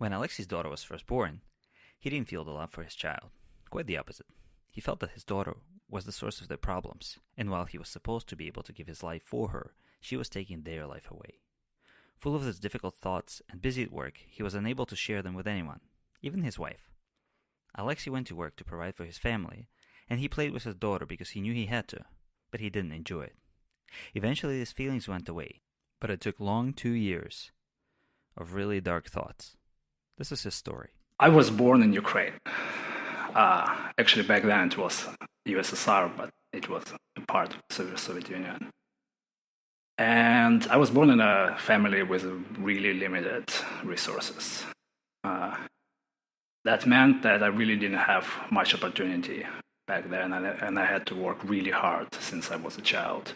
When Alexei's daughter was first born, he didn't feel the love for his child. Quite the opposite. He felt that his daughter was the source of their problems, and while he was supposed to be able to give his life for her, she was taking their life away. Full of these difficult thoughts and busy at work, he was unable to share them with anyone, even his wife. Oleksiy went to work to provide for his family, and he played with his daughter because he knew he had to, but he didn't enjoy it. Eventually his feelings went away, but it took long 2 years of really dark thoughts. This is his story. I was born in Ukraine. Actually, back then it was USSR, but it was a part of the Soviet Union. And I was born in a family with really limited resources. That meant that I really didn't have much opportunity back then, and I had to work really hard since I was a child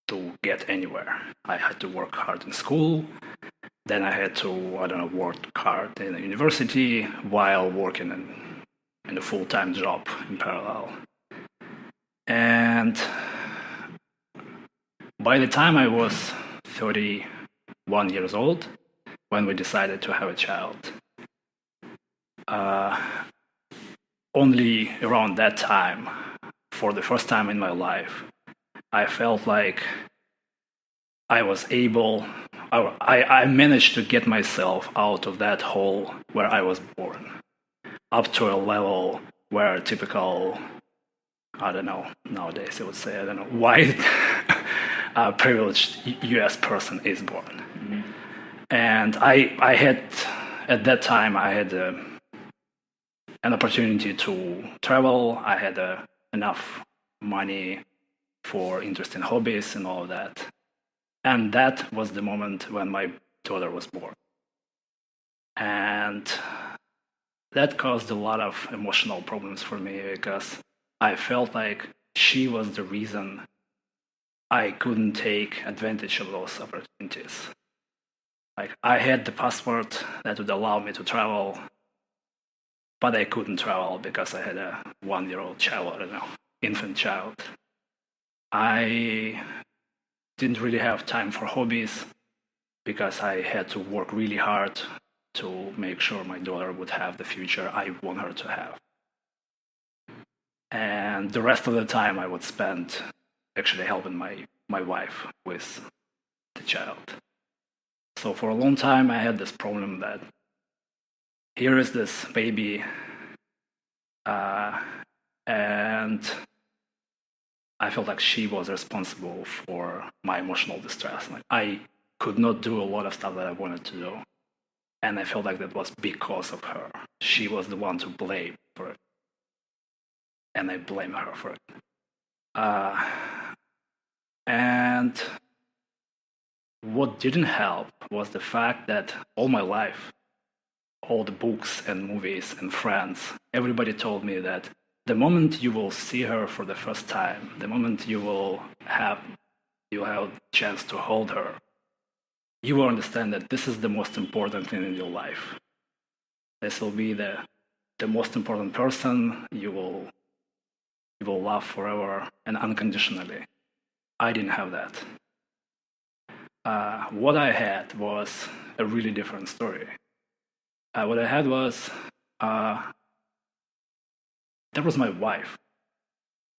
to get anywhere. I had to work hard in school, then I had to, work hard in a university while working in a full-time job in parallel. And by the time I was 31 years old, when we decided to have a child, only around that time, for the first time in my life, I felt like I was able, I managed to get myself out of that hole where I was born, up to a level where a typical, nowadays I would say, white, privileged US person is born. Mm-hmm. And I had, at that time, I had an opportunity to travel. I had enough money for interesting hobbies and all of that. And that was the moment when my daughter was born. And that caused a lot of emotional problems for me because I felt like she was the reason I couldn't take advantage of those opportunities. Like, I had the passport that would allow me to travel, but I couldn't travel because I had a 1-year-old child, infant child. I didn't really have time for hobbies because I had to work really hard to make sure my daughter would have the future I want her to have. And the rest of the time I would spend actually helping my wife with the child. So for a long time I had this problem that here is this baby, and I felt like she was responsible for my emotional distress. Like, I could not do a lot of stuff that I wanted to do, and I felt like that was because of her. She was the one to blame for it, and I blame her for it. And what didn't help was the fact that all my life, all the books and movies and friends, everybody told me that the moment you will see her for the first time, the moment you'll have a chance to hold her, you will understand that this is the most important thing in your life. This will be the most important person you will love forever and unconditionally. I didn't have that. What I had was a really different story. What I had was, that was my wife,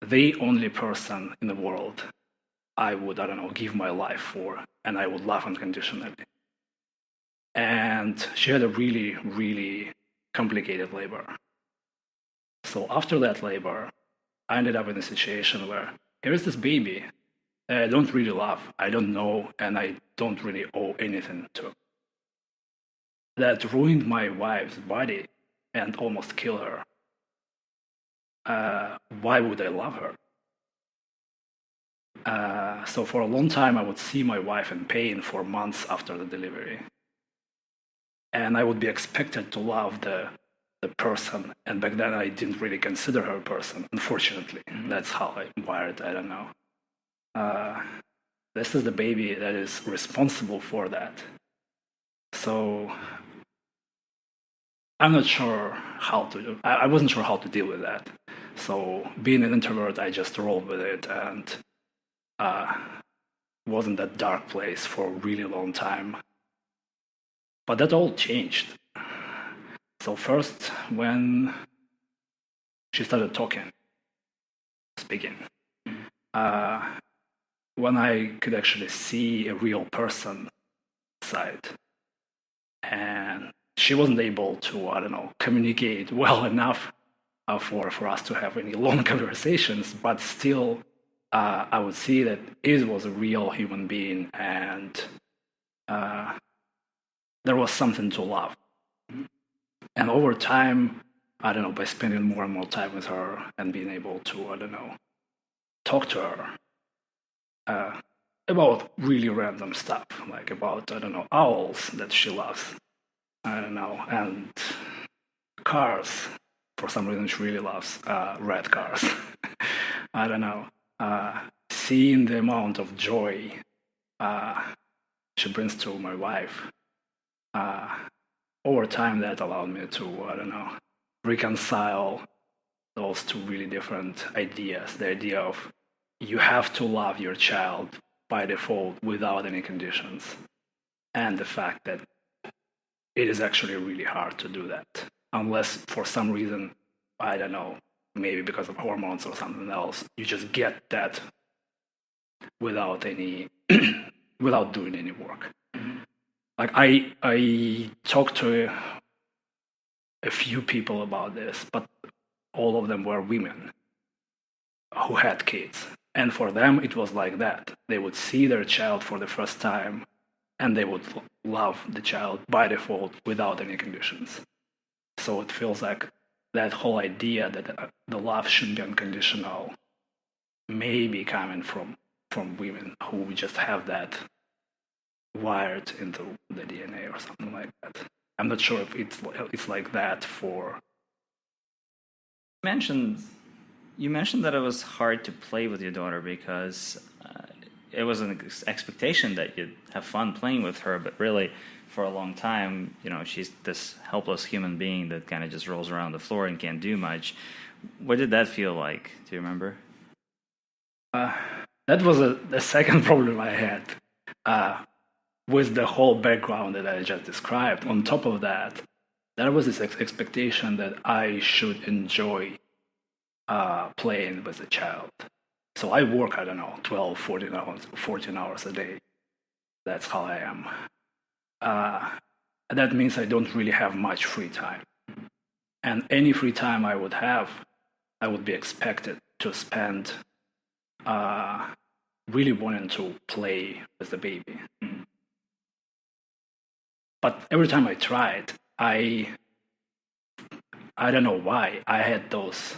the only person in the world I would, give my life for, and I would love unconditionally. And she had a really, really complicated labor. So after that labor, I ended up in a situation where here is this baby that I don't really love, I don't know, and I don't really owe anything to. That ruined my wife's body and almost killed her. Why would I love her? So for a long time, I would see my wife in pain for months after the delivery. And I would be expected to love the person. And back then, I didn't really consider her a person, unfortunately. Mm-hmm. That's how I'm wired, I don't know. This is the baby that is responsible for that. So I'm not sure how to, I wasn't sure how to deal with that. So being an introvert, I just rolled with it and was in that dark place for a really long time. But that all changed So first, when she started speaking, when I could actually see a real person side, and she wasn't able to, I don't know, communicate well enough for us to have any long conversations, but still, I would see that it was a real human being, and there was something to love. And over time, I don't know, by spending more and more time with her and being able to, I don't know, talk to her about really random stuff, like about, I don't know, owls that she loves, I don't know, and cars. For some reason, she really loves red cars. I don't know. Seeing the amount of joy she brings to my wife, over time, that allowed me to, I don't know, reconcile those two really different ideas. The idea of you have to love your child by default without any conditions, and the fact that it is actually really hard to do that unless for some reason, I don't know, maybe because of hormones or something else, you just get that without any without doing any work. Like I talked to a few people about this, but all of them were women who had kids. And for them, it was like that. They would see their child for the first time and they would love the child by default without any conditions. So it feels like that whole idea that the love should be unconditional may be coming from women who just have that wired into the DNA or something like that. I'm not sure if it's like that for. You mentioned that it was hard to play with your daughter because it was an expectation that you'd have fun playing with her, but really, for a long time, she's this helpless human being that kind of just rolls around the floor and can't do much. What did that feel like? Do you remember? That was the second problem I had with the whole background that I just described. On top of that, there was this expectation that I should enjoy playing with a child. So I work, I don't know, 12, 14 hours a day. That's how I am. That means I don't really have much free time. And any free time I would have, I would be expected to spend really wanting to play with the baby. But every time I tried, I don't know why, I had those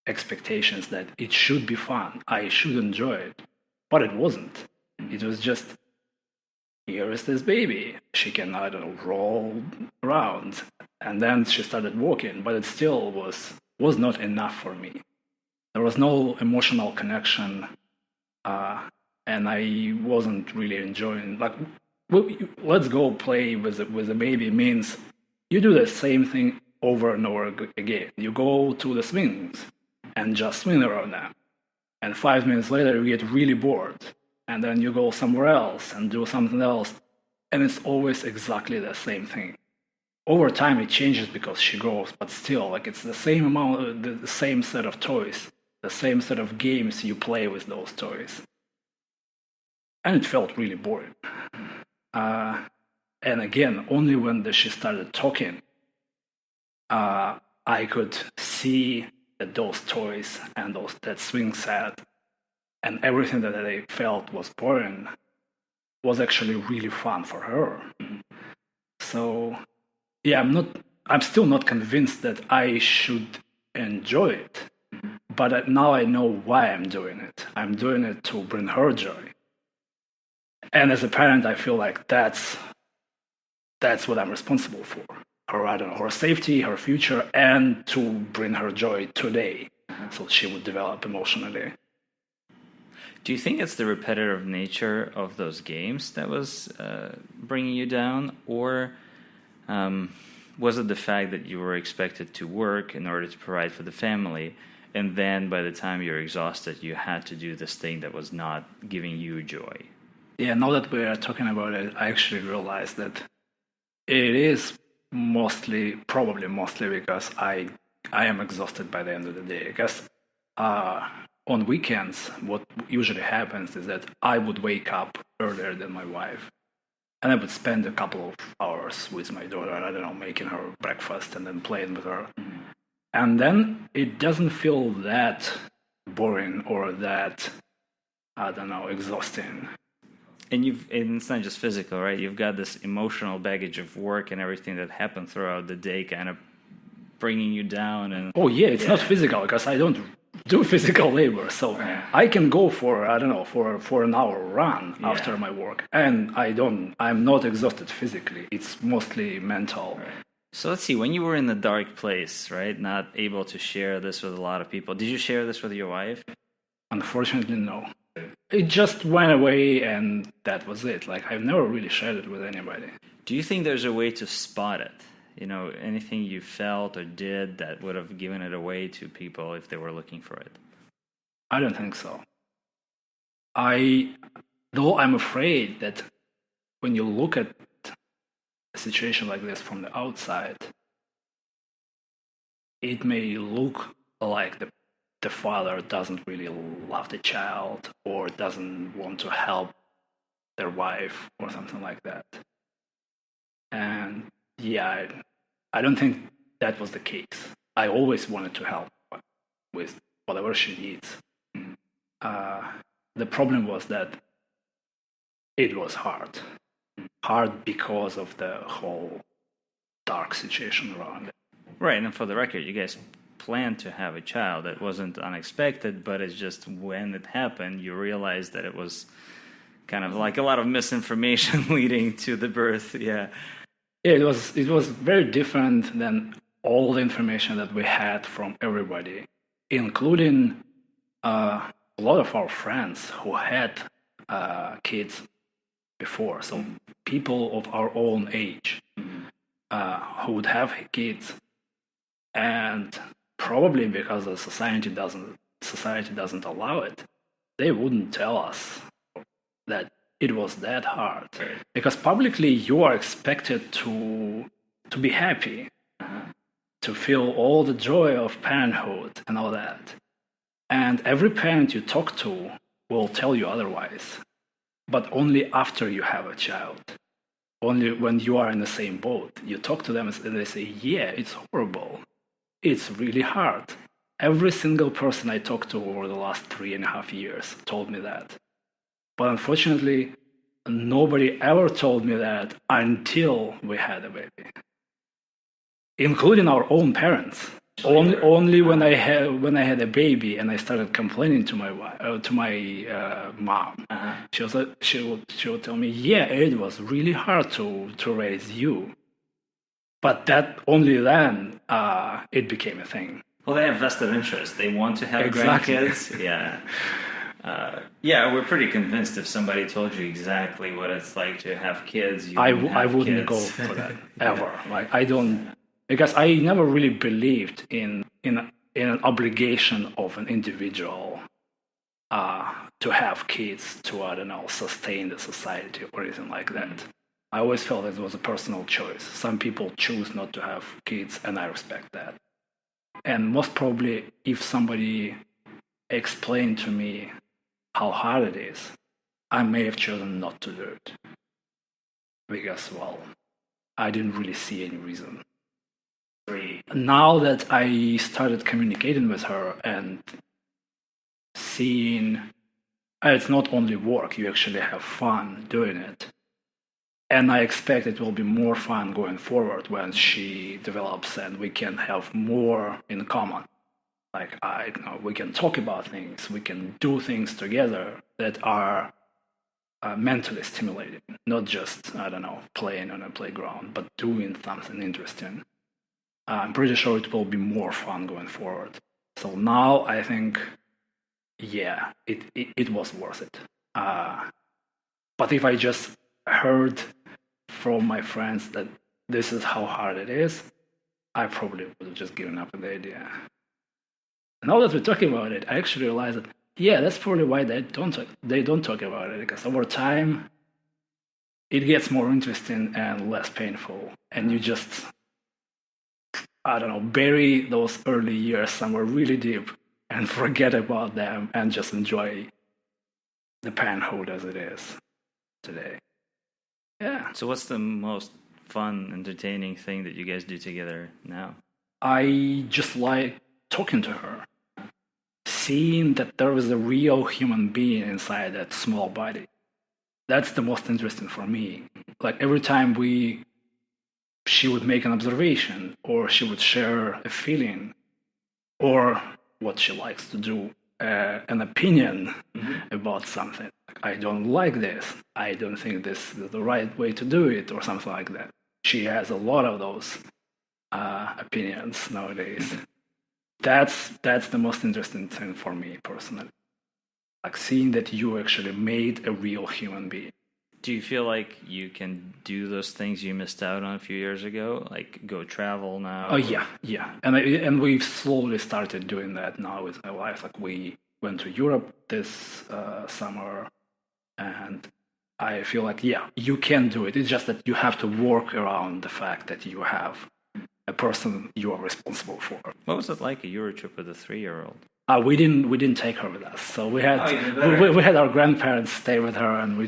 expectations that it should be fun, I should enjoy it, but it wasn't. It was just, here is this baby, she can, I don't know, roll around, and then she started walking, but it still was not enough for me. There was no emotional connection, and I wasn't really enjoying, like, let's go play with the baby means you do the same thing over and over again. You go to the swings and just swing around them. And 5 minutes later, you get really bored. And then you go somewhere else and do something else. And it's always exactly the same thing. Over time, it changes because she grows, but still, like, it's the same amount, the same set of toys, the same set of games you play with those toys. And it felt really boring. And again, only when she started talking, I could see that those toys and that swing set and everything that I felt was boring was actually really fun for her. So, yeah, I'm still not convinced that I should enjoy it, but now I know why I'm doing it. I'm doing it to bring her joy. And as a parent, I feel like that's what I'm responsible for. Her, I don't know, her safety, her future, and to bring her joy today, so she would develop emotionally. Do you think it's the repetitive nature of those games that was bringing you down, or was it the fact that you were expected to work in order to provide for the family, and then by the time you're exhausted, you had to do this thing that was not giving you joy? Yeah, now that we are talking about it, I actually realized that it is probably mostly because I am exhausted by the end of the day. Because on weekends, what usually happens is that I would wake up earlier than my wife, and I would spend a couple of hours with my daughter, I don't know, making her breakfast and then playing with her. And then it doesn't feel that boring or that, I don't know, exhausting. And it's not just physical, right? You've got this emotional baggage of work and everything that happened throughout the day kind of bringing you down. And oh yeah, it's not physical because I don't do physical labor. So I can go for, I don't know, for an hour run after my work. And I'm not exhausted physically. It's mostly mental. Right. So let's see, when you were in the dark place, right, not able to share this with a lot of people, did you share this with your wife? Unfortunately, no. It just went away and that was it. Like, I've never really shared it with anybody. Do you think there's a way to spot it? You know, anything you felt or did that would have given it away to people if they were looking for it? I don't think so. Though I'm afraid that when you look at a situation like this from the outside, it may look like the father doesn't really love the child or doesn't want to help their wife or something like that. And yeah, I don't think that was the case. I always wanted to help with whatever she needs. The problem was that it was hard. Hard because of the whole dark situation around it. Right, and for the record, you guys planned to have a child. It wasn't unexpected, but it's just when it happened, you realized that it was kind of like a lot of misinformation leading to the birth. Yeah. It was very different than all the information that we had from everybody, including a lot of our friends who had kids before. So people of our own age who would have kids, and probably because the society doesn't allow it, they wouldn't tell us that it was that hard. Because publicly you are expected to be happy, to feel all the joy of parenthood and all that. And every parent you talk to will tell you otherwise, but only after you have a child. Only when you are in the same boat. You talk to them and they say, yeah, it's horrible. It's really hard. Every single person I talked to over the last 3.5 years told me that. But unfortunately, nobody ever told me that until we had a baby, including our own parents. Only when I had a baby and I started complaining to my mom, she would tell me, yeah, it was really hard to raise you. But that only then it became a thing. Well, they have vested interest. They want to have grandkids. Yeah. We're pretty convinced if somebody told you exactly what it's like to have kids, I wouldn't go for that ever. Like, I don't, because I never really believed in an obligation of an individual to have kids to, I don't know, sustain the society or anything like that. I always felt it was a personal choice. Some people choose not to have kids, and I respect that. And most probably, if somebody explained to me how hard it is, I may have chosen not to do it. Because, well, I didn't really see any reason. Now that I started communicating with her and seeing it's not only work, you actually have fun doing it. And I expect it will be more fun going forward when she develops and we can have more in common. Like, we can talk about things, we can do things together that are mentally stimulating, not just, I don't know, playing on a playground, but doing something interesting. I'm pretty sure it will be more fun going forward. So now I think, yeah, it was worth it. But if I just heard from my friends that this is how hard it is, I probably would have just given up on the idea. Now that we're talking about it, I actually realized that, yeah, that's probably why they don't talk about it, because over time, it gets more interesting and less painful, and you just I don't know, bury those early years somewhere really deep and forget about them and just enjoy the parenthood as it is today. Yeah. So what's the most fun, entertaining thing that you guys do together now? I just like talking to her, seeing that there is a real human being inside that small body. That's the most interesting for me. Like every time she would make an observation, or she would share a feeling, or what she likes to do, an opinion about something. Like, I don't like this. I don't think this is the right way to do it, or something like that. She has a lot of those opinions nowadays. That's the most interesting thing for me personally. Like seeing that you actually made a real human being. Do you feel like you can do those things you missed out on a few years ago, like go travel now? Oh yeah, and we've slowly started doing that now with my wife. Like we went to Europe this summer, and I feel like you can do it. It's just that you have to work around the fact that you have a person you are responsible for. What was it like a Euro trip with a 3-year-old? We didn't take her with us, so we had we had our grandparents stay with her, and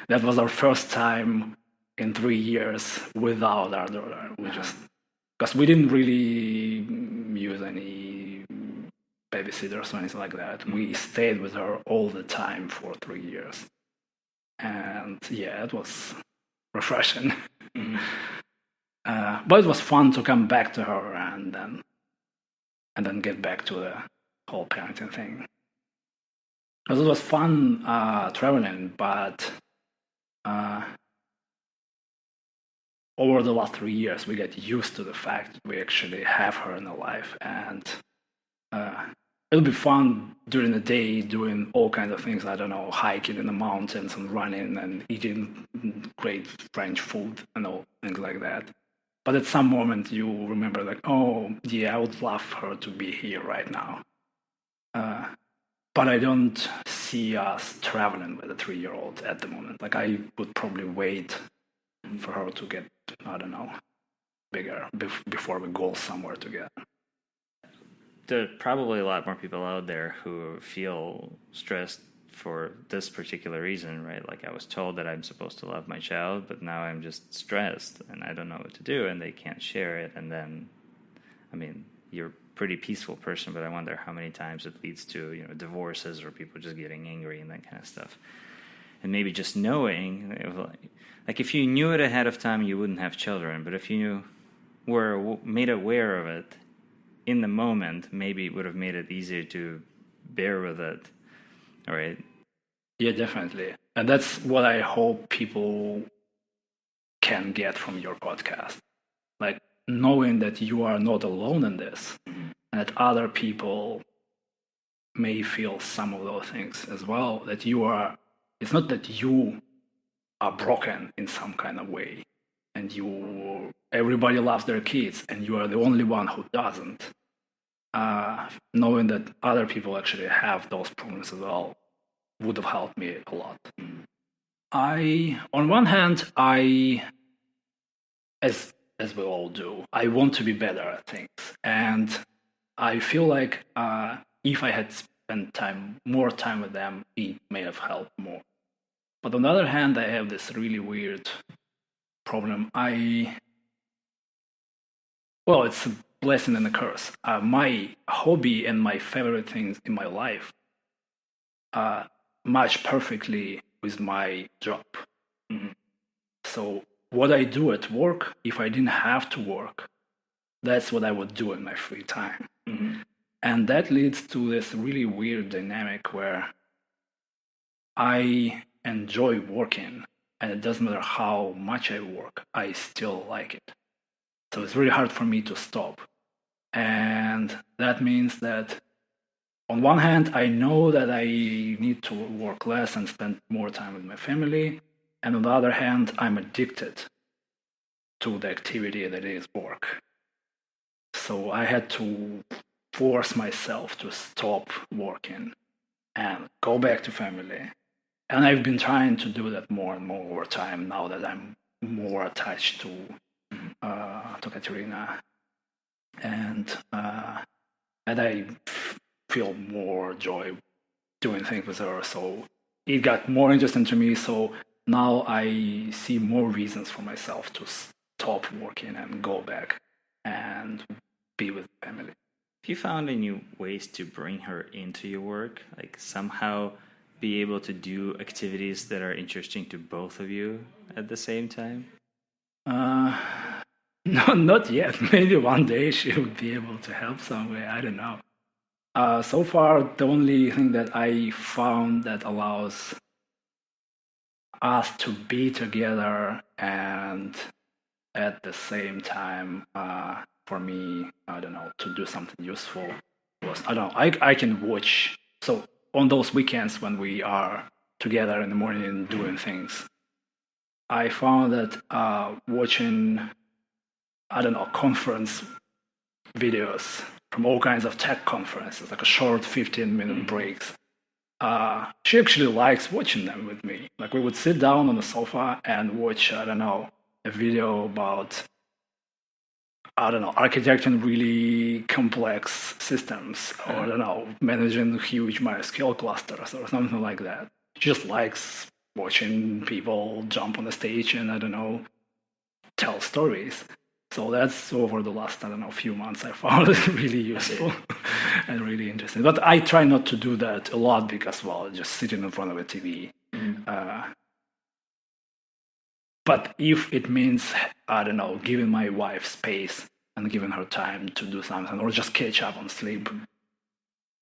that was our first time in 3 years without our daughter. Because we didn't really use any babysitters or anything like that. We stayed with her all the time for 3 years, and it was refreshing. But it was fun to come back to her and then get back to the whole parenting thing. Because it was fun traveling, but over the last 3 years, we get used to the fact that we actually have her in our life, and it'll be fun during the day doing all kinds of things. I don't know, hiking in the mountains and running and eating great French food and all things like that. But at some moment, you remember, like, oh, yeah, I would love her to be here right now. But I don't see us traveling with a 3-year-old at the moment. Like, I would probably wait for her to get, I don't know, bigger before we go somewhere together. There are probably a lot more people out there who feel stressed for this particular reason, right? Like I was told that I'm supposed to love my child, but now I'm just stressed and I don't know what to do, and they can't share it. And then, I mean, you're a pretty peaceful person, but I wonder how many times it leads to, divorces or people just getting angry and that kind of stuff. And maybe just knowing, like if you knew it ahead of time, you wouldn't have children. But if you were made aware of it in the moment, maybe it would have made it easier to bear with it. All right. Yeah, definitely. And that's what I hope people can get from your podcast. Like knowing that you are not alone in this, and that other people may feel some of those things as well. That it's not that you are broken in some kind of way, and everybody loves their kids, and you are the only one who doesn't. Knowing that other people actually have those problems as well would have helped me a lot. On one hand, as we all do, I want to be better at things, and I feel like if I had spent more time with them, it may have helped more. But on the other hand, I have this really weird problem. It's a blessing and a curse. My hobby and my favorite things in my life match perfectly with my job. So what I do at work, if I didn't have to work, that's what I would do in my free time. And that leads to this really weird dynamic where I enjoy working, and it doesn't matter how much I work, I still like it. So it's really hard for me to stop. And that means that on one hand, I know that I need to work less and spend more time with my family. And on the other hand, I'm addicted to the activity that is work. So I had to force myself to stop working and go back to family. And I've been trying to do that more and more over time now that I'm more attached to Katerina. and I feel more joy doing things with her. So it got more interesting to me. So now I see more reasons for myself to stop working and go back and be with family. Have you found any ways to bring her into your work? Like somehow be able to do activities that are interesting to both of you at the same time? No, not yet. Maybe one day she will be able to help some way. I don't know. So far, the only thing that I found that allows us to be together and at the same time, for me, I don't know, to do something useful was, I don't know, I can watch. So on those weekends when we are together in the morning doing things, I found that watching, I don't know, conference videos from all kinds of tech conferences, like a short 15-minute breaks. She actually likes watching them with me. Like we would sit down on the sofa and watch, I don't know, a video about, I don't know, architecting really complex systems, or I don't know, managing huge MySQL clusters or something like that. She just likes watching people jump on the stage and, I don't know, tell stories. So that's over the last, I don't know, few months I found it really useful and really interesting. But I try not to do that a lot because, well, just sitting in front of a TV. But if it means, I don't know, giving my wife space and giving her time to do something or just catch up on sleep,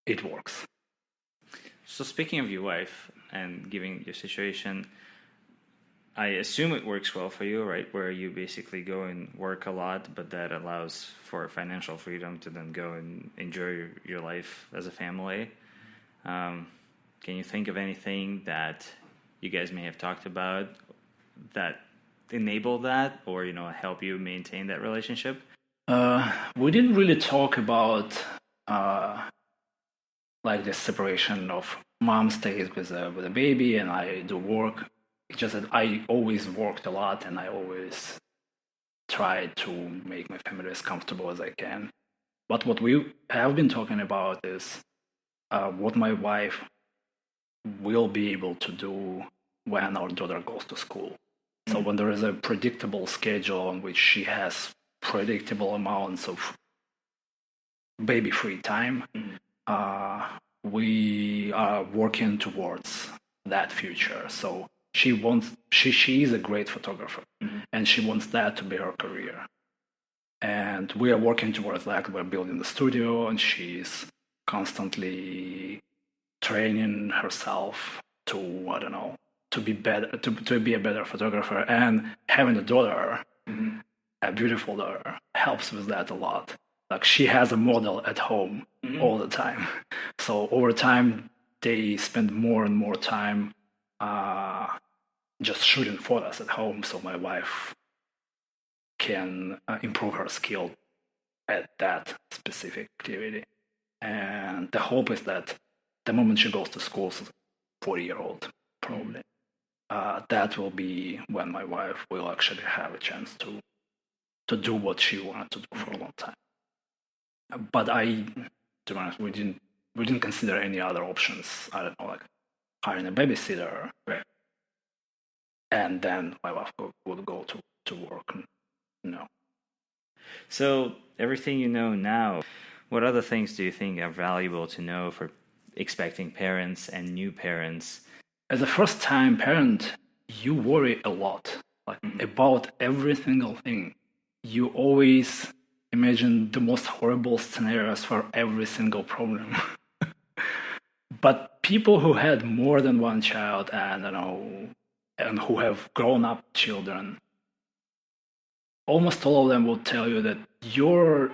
it works. So speaking of your wife and giving your situation, I assume it works well for you, right? Where you basically go and work a lot, but that allows for financial freedom to then go and enjoy your life as a family. Can you think of anything that you guys may have talked about that enable that, or help you maintain that relationship? We didn't really talk about like the separation of mom stays with a baby and I do work. It's just that I always worked a lot and I always tried to make my family as comfortable as I can. But what we have been talking about is what my wife will be able to do when our daughter goes to school. So when there is a predictable schedule on which she has predictable amounts of baby-free time, we are working towards that future. So she is a great photographer, and she wants that to be her career. And we are working towards that. We're building the studio, and she's constantly training herself to, I don't know, to be better, to be a better photographer. And having a daughter, a beautiful daughter, helps with that a lot. Like she has a model at home all the time. So over time, they spend more and more time just shooting photos at home. So my wife can improve her skill at that specific activity. And the hope is that the moment she goes to school, so 40-year-old probably, that will be when my wife will actually have a chance to do what she wanted to do for a long time. But to be honest, we didn't consider any other options. I don't know, like hiring a babysitter, and then my wife would go to work. No. So everything you know now, what other things do you think are valuable to know for expecting parents and new parents? As a first-time parent, you worry a lot, like about every single thing. You always imagine the most horrible scenarios for every single problem. But people who had more than one child and who have grown up children, almost all of them will tell you that your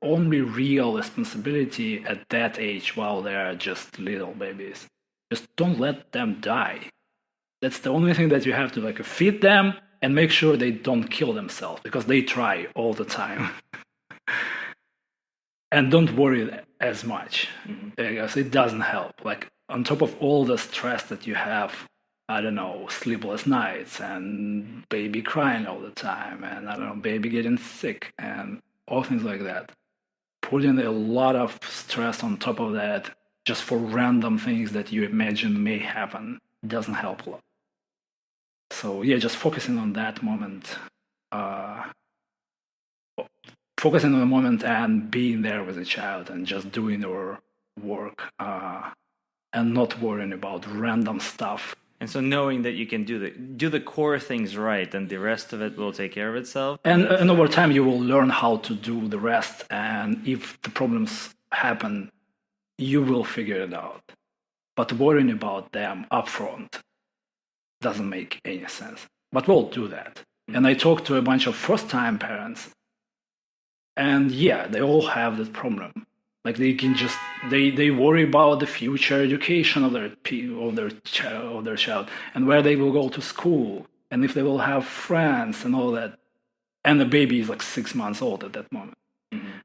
only real responsibility at that age while they are just little babies, just don't let them die. That's the only thing that you have to feed them and make sure they don't kill themselves, because they try all the time. And don't worry as much, because it doesn't help. Like on top of all the stress that you have, I don't know, sleepless nights and baby crying all the time and I don't know, baby getting sick and all things like that. putting a lot of stress on top of that just for random things that you imagine may happen doesn't help a lot. So yeah, just focusing on that moment, focusing on the moment and being there with the child and just doing your work and not worrying about random stuff. And so knowing that you can do the core things right, and the rest of it will take care of itself. And over time, you will learn how to do the rest. And if the problems happen, you will figure it out. But worrying about them upfront doesn't make any sense. But we'll do that. And I talked to a bunch of first-time parents, and yeah, they all have that problem. Like they can just they worry about the future education of their child and where they will go to school and if they will have friends and all that. And the baby is like 6 months old at that moment. Mm-hmm.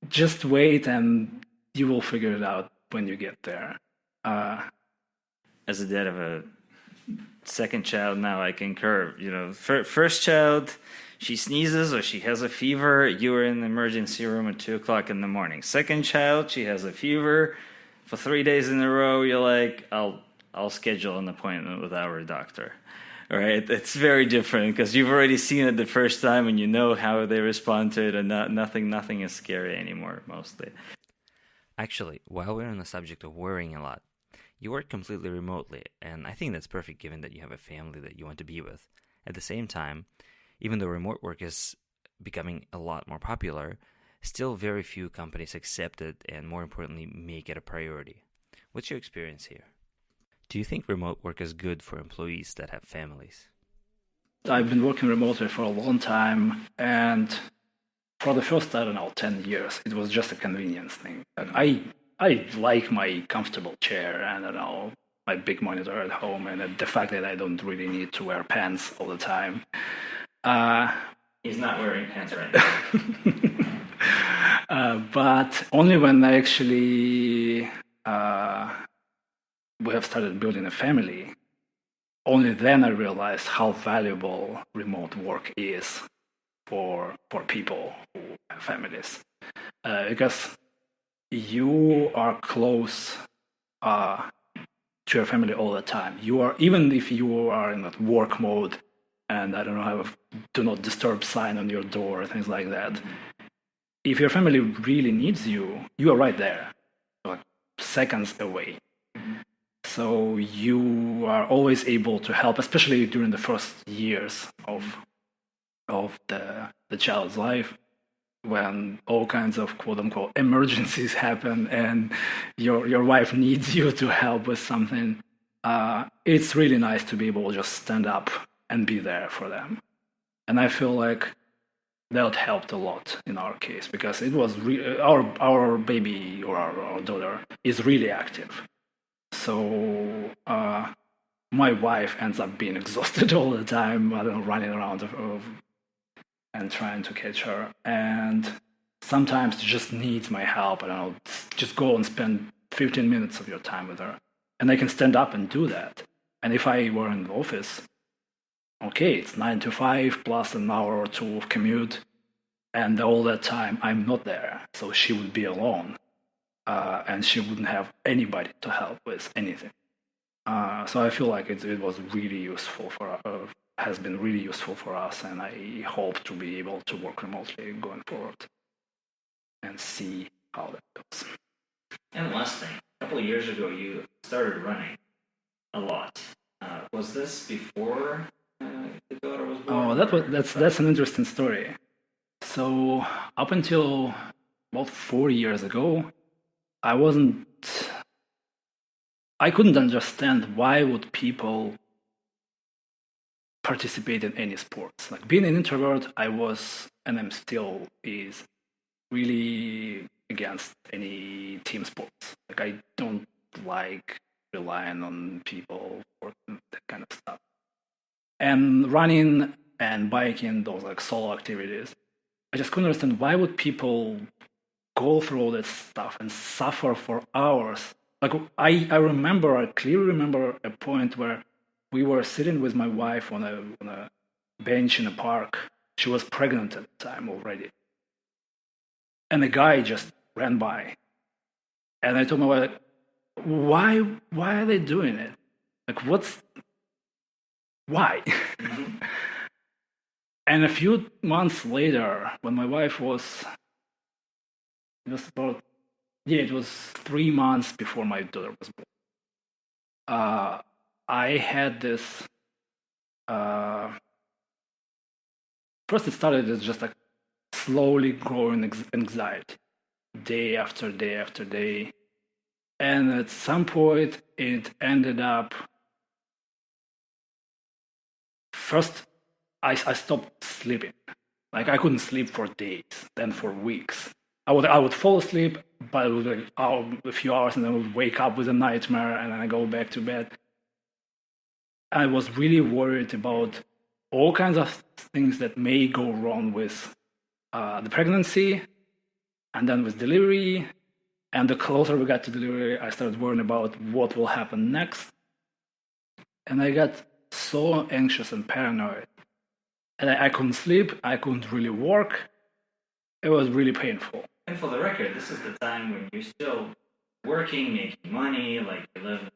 Just wait and you will figure it out when you get there. As a dad of a second child now, I concur. First child, she sneezes or she has a fever, you are in the emergency room at 2 o'clock in the morning. Second child, she has a fever for 3 days in a row. You're like, I'll schedule an appointment with our doctor. All right, it's very different because you've already seen it the first time and you know how they respond to it, and nothing is scary anymore, mostly. Actually, while we're on the subject of worrying a lot, you work completely remotely, and I think that's perfect given that you have a family that you want to be with. At the same time, even though remote work is becoming a lot more popular, still very few companies accept it and, more importantly, make it a priority. What's your experience here? Do you think remote work is good for employees that have families? I've been working remotely for a long time, and for the first, 10 years, it was just a convenience thing. I like my comfortable chair and, my big monitor at home, and the fact that I don't really need to wear pants all the time. He's not wearing pants right now. But only when I actually we have started building a family, only then I realized how valuable remote work is for people who have families. Because you are close to your family all the time. You are, even if you are in that work mode, and I don't know, have a do not disturb sign on your door, things like that. Mm-hmm. If your family really needs you, you are right there, like seconds away. Mm-hmm. So you are always able to help, especially during the first years of the child's life, when all kinds of quote unquote emergencies happen and your wife needs you to help with something. It's really nice to be able to just stand up and be there for them. And I feel like that helped a lot in our case, because it was our baby or our daughter is really active. So my wife ends up being exhausted all the time, running around and trying to catch her. And sometimes just needs my help. Just go and spend 15 minutes of your time with her. And I can stand up and do that. And if I were in the office, okay, it's 9 to 5 plus an hour or two of commute, and all that time I'm not there, so she would be alone, and she wouldn't have anybody to help with anything. So I feel like it was really useful has been really useful for us, and I hope to be able to work remotely going forward and see how that goes. And last thing, a couple of years ago, you started running a lot. Was this before the daughter was born? Oh, that's an interesting story. So up until about 4 years ago, I couldn't understand why would people participate in any sports. Like being an introvert, I was, and I'm still is, really against any team sports. Like I don't like relying on people for that kind of stuff. And running and biking, those like solo activities, I just couldn't understand why would people go through all this stuff and suffer for hours. Like I clearly remember a point where we were sitting with my wife on a bench in a park. She was pregnant at the time already. And the guy just ran by. And I told my wife, why are they doing it? Like, why? And a few months later, when my wife it was 3 months before my daughter was born. I had this, first it started as just like slowly growing anxiety, day after day after day. And at some point, it ended up, first, I stopped sleeping. Like, I couldn't sleep for days, then for weeks. I would fall asleep, but it would be like, a few hours, and then I would wake up with a nightmare, and then I go back to bed. I was really worried about all kinds of things that may go wrong with the pregnancy, and then with delivery. And the closer we got to delivery, I started worrying about what will happen next. And I got so anxious and paranoid. And I couldn't sleep, I couldn't really work. It was really painful. And for the record, this is the time when you're still working, making money, like you live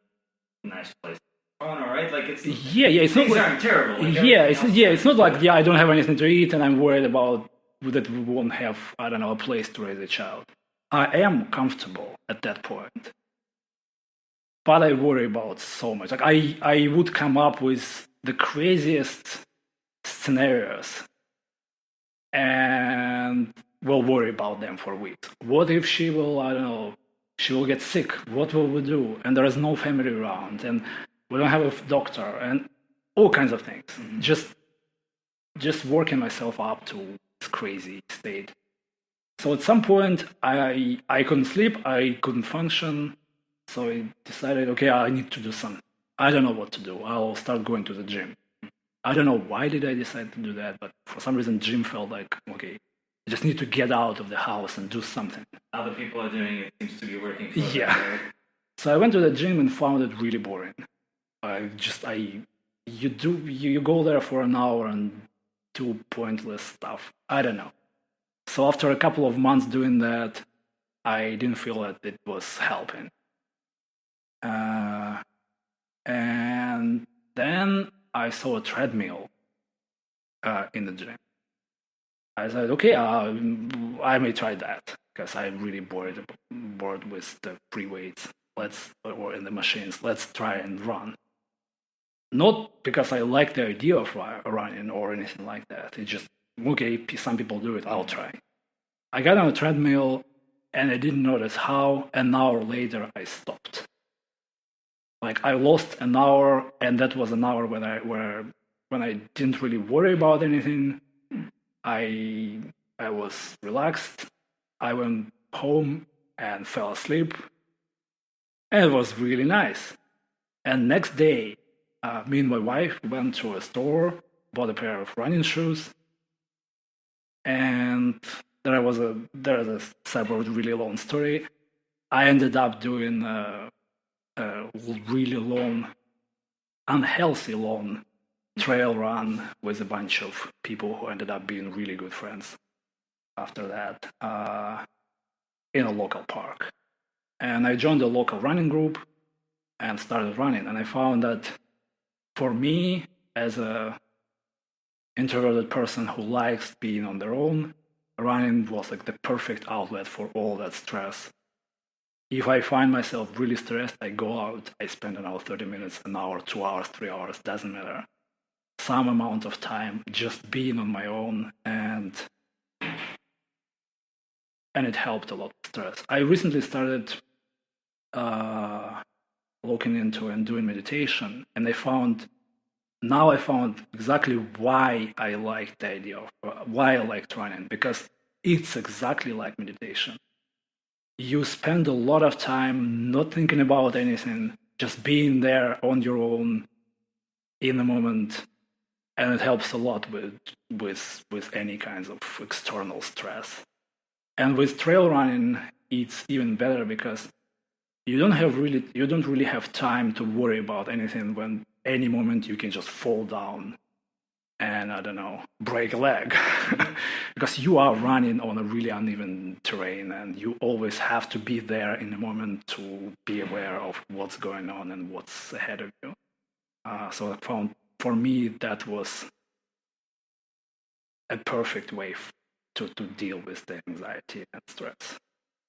in a nice place. Oh no, right? Like it's it's things not aren't terrible. Like it's not like I don't have anything to eat and I'm worried about that we won't have, I don't know, a place to raise a child. I am comfortable at that point, but I worry about so much. Like I would come up with the craziest scenarios and will worry about them for weeks. What if she will get sick? What will we do? And there is no family around, and we don't have a doctor, and all kinds of things. Mm-hmm. Just working myself up to this crazy state. So at some point, I couldn't sleep, I couldn't function, so I decided, okay, I need to do something. I don't know what to do. I'll start going to the gym. I don't know why did I decide to do that, but for some reason, gym felt like, okay, I just need to get out of the house and do something. Other people are doing it, seems to be working for them. Yeah. Right? So I went to the gym and found it really boring. You go there for an hour and do pointless stuff. I don't know. So after a couple of months doing that, I didn't feel that it was helping. And then I saw a treadmill in the gym. I said, okay, I may try that because I'm really bored with the free weights. Or in the machines, let's try and run. Not because I like the idea of running or anything like that. It's just, okay, some people do it, I'll try. I got on a treadmill and I didn't notice how an hour later I stopped. Like I lost an hour, and that was an hour when I didn't really worry about anything. I was relaxed. I went home and fell asleep. And it was really nice. And next day, me and my wife went to a store, bought a pair of running shoes, and there is a separate, really long story. I ended up doing a really long, unhealthy long trail run with a bunch of people who ended up being really good friends after that in a local park. And I joined a local running group and started running. And I found that for me, as a introverted person who likes being on their own, running was like the perfect outlet for all that stress. If I find myself really stressed, I go out, I spend an hour, 30 minutes, an hour, 2 hours, 3 hours, doesn't matter. Some amount of time just being on my own, and it helped a lot with stress. I recently started looking into and doing meditation, and I found exactly why I liked the idea of why I liked running, because it's exactly like meditation. You spend a lot of time not thinking about anything, just being there on your own in the moment, and it helps a lot with any kinds of external stress. And with trail running, it's even better because you don't really have time to worry about anything. When any moment you can just fall down and, I don't know, break a leg. Because you are running on a really uneven terrain, and you always have to be there in the moment to be aware of what's going on and what's ahead of you. So I found, for me, that was a perfect way to deal with the anxiety and stress.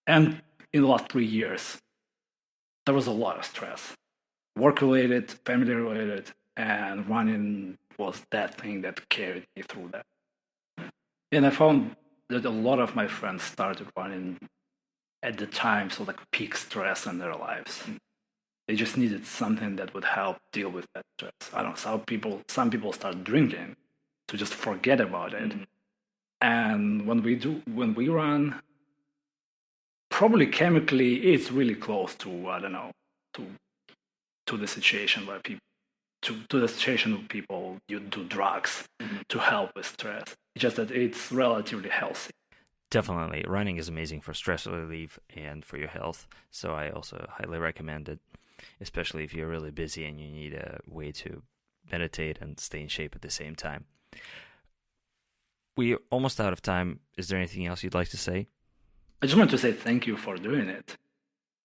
And in the last 3 years, there was a lot of stress, work-related, family-related, and running was that thing that carried me through that. And I found that a lot of my friends started running at the time, so like peak stress in their lives. They just needed something that would help deal with that stress. I don't know, some people start drinking to just forget about it. Mm-hmm. And when we run, probably chemically, it's really close to, I don't know, to the situation where people, to the situation where people you do drugs to help with stress. It's just that it's relatively healthy. Definitely. Running is amazing for stress relief and for your health. So I also highly recommend it, especially if you're really busy and you need a way to meditate and stay in shape at the same time. We're almost out of time. Is there anything else you'd like to say? I just want to say thank you for doing it.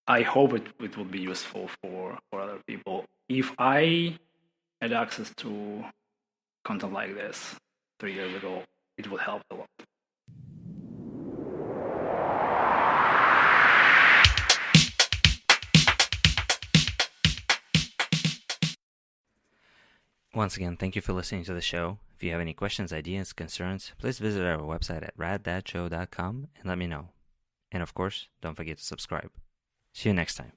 I hope it will be useful for other people. If I had access to content like this 3 years ago, it would help a lot. Once again, thank you for listening to the show. If you have any questions, ideas, concerns, please visit our website at raddadshow.com and let me know. And of course, don't forget to subscribe. See you next time.